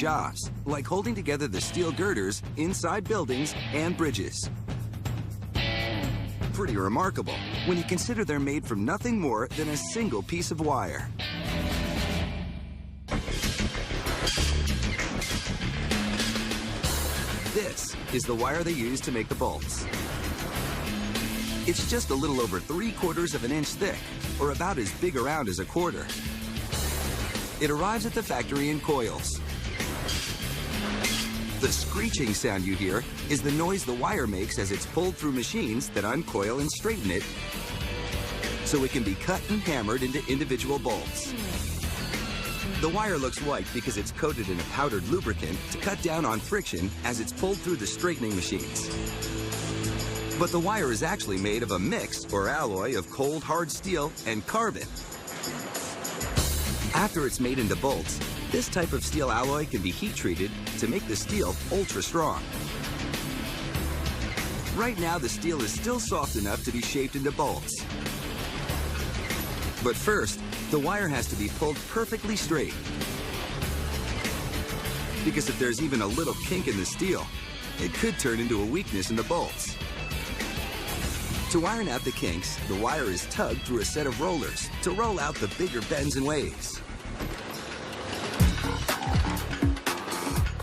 jobs, like holding together the steel girders inside buildings and bridges. Pretty remarkable when you consider they're made from nothing more than a single piece of wire. This is the wire they use to make the bolts. It's just a little over 3/4 of an inch thick, or about as big around as a quarter. It arrives at the factory in coils. The screeching sound you hear is the noise the wire makes as it's pulled through machines that uncoil and straighten it so it can be cut and hammered into individual bolts. The wire looks white because it's coated in a powdered lubricant to cut down on friction as it's pulled through the straightening machines. But the wire is actually made of a mix or alloy of cold hard steel and carbon. After it's made into bolts, this type of steel alloy can be heat treated to make the steel ultra strong. Right now, the steel is still soft enough to be shaped into bolts. But first, the wire has to be pulled perfectly straight. Because if there's even a little kink in the steel, it could turn into a weakness in the bolts. To iron out the kinks, the wire is tugged through a set of rollers to roll out the bigger bends and waves.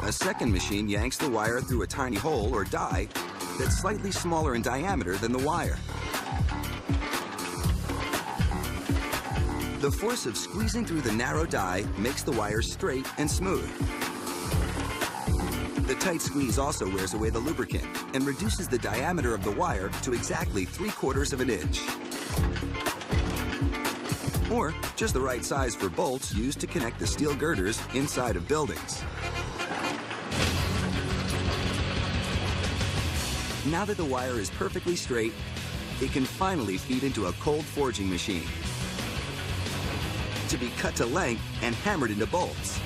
A second machine yanks the wire through a tiny hole or die that's slightly smaller in diameter than the wire. The force of squeezing through the narrow die makes the wire straight and smooth. The tight squeeze also wears away the lubricant and reduces the diameter of the wire to exactly 3/4 of an inch. Or just the right size for bolts used to connect the steel girders inside of buildings. Now that the wire is perfectly straight, it can finally feed into a cold forging machine to be cut to length and hammered into bolts.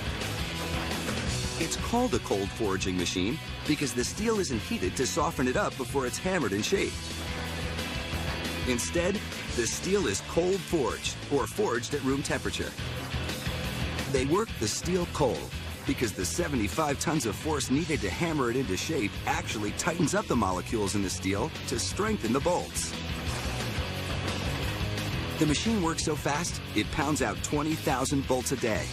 It's called a cold forging machine because the steel isn't heated to soften it up before it's hammered and shaped. Instead, the steel is cold forged or forged at room temperature. They work the steel cold because the 75 tons of force needed to hammer it into shape actually tightens up the molecules in the steel to strengthen the bolts. The machine works so fast, it pounds out 20,000 bolts a day.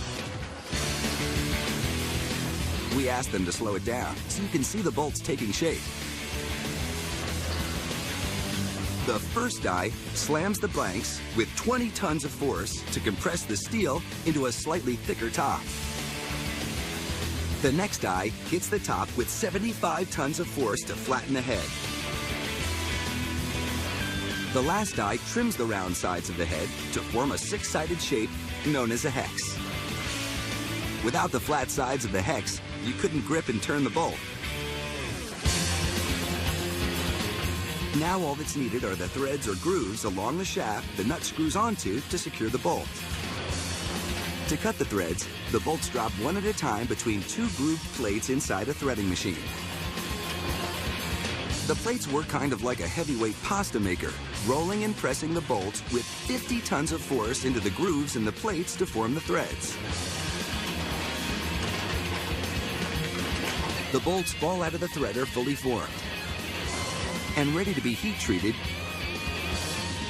We asked them to slow it down so you can see the bolts taking shape. The first die slams the blanks with 20 tons of force to compress the steel into a slightly thicker top. The next die hits the top with 75 tons of force to flatten the head. The last die trims the round sides of the head to form a 6-sided shape known as a hex. Without the flat sides of the hex, you couldn't grip and turn the bolt. Now all that's needed are the threads or grooves along the shaft the nut screws onto to secure the bolt. To cut the threads, the bolts drop one at a time between 2 grooved plates inside a threading machine. The plates work kind of like a heavyweight pasta maker, rolling and pressing the bolts with 50 tons of force into the grooves in the plates to form the threads. The bolts fall out of the threader fully formed and ready to be heat treated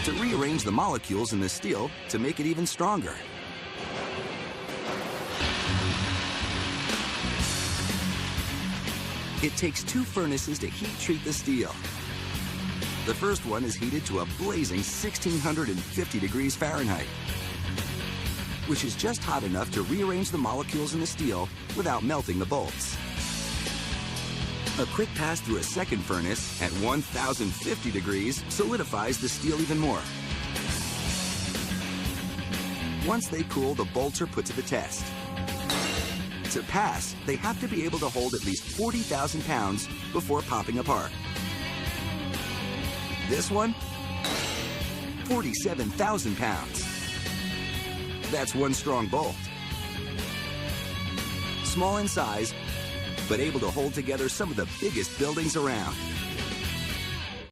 to rearrange the molecules in the steel to make it even stronger. It takes 2 furnaces to heat treat the steel. The first one is heated to a blazing 1650 degrees Fahrenheit, which is just hot enough to rearrange the molecules in the steel without melting the bolts. A quick pass through a second furnace at 1050 degrees solidifies the steel even more. Once they cool, the bolts are put to the test. To pass, they have to be able to hold at least 40,000 pounds before popping apart. This one, 47,000 pounds. That's one strong bolt. Small in size, but able to hold together some of the biggest buildings around.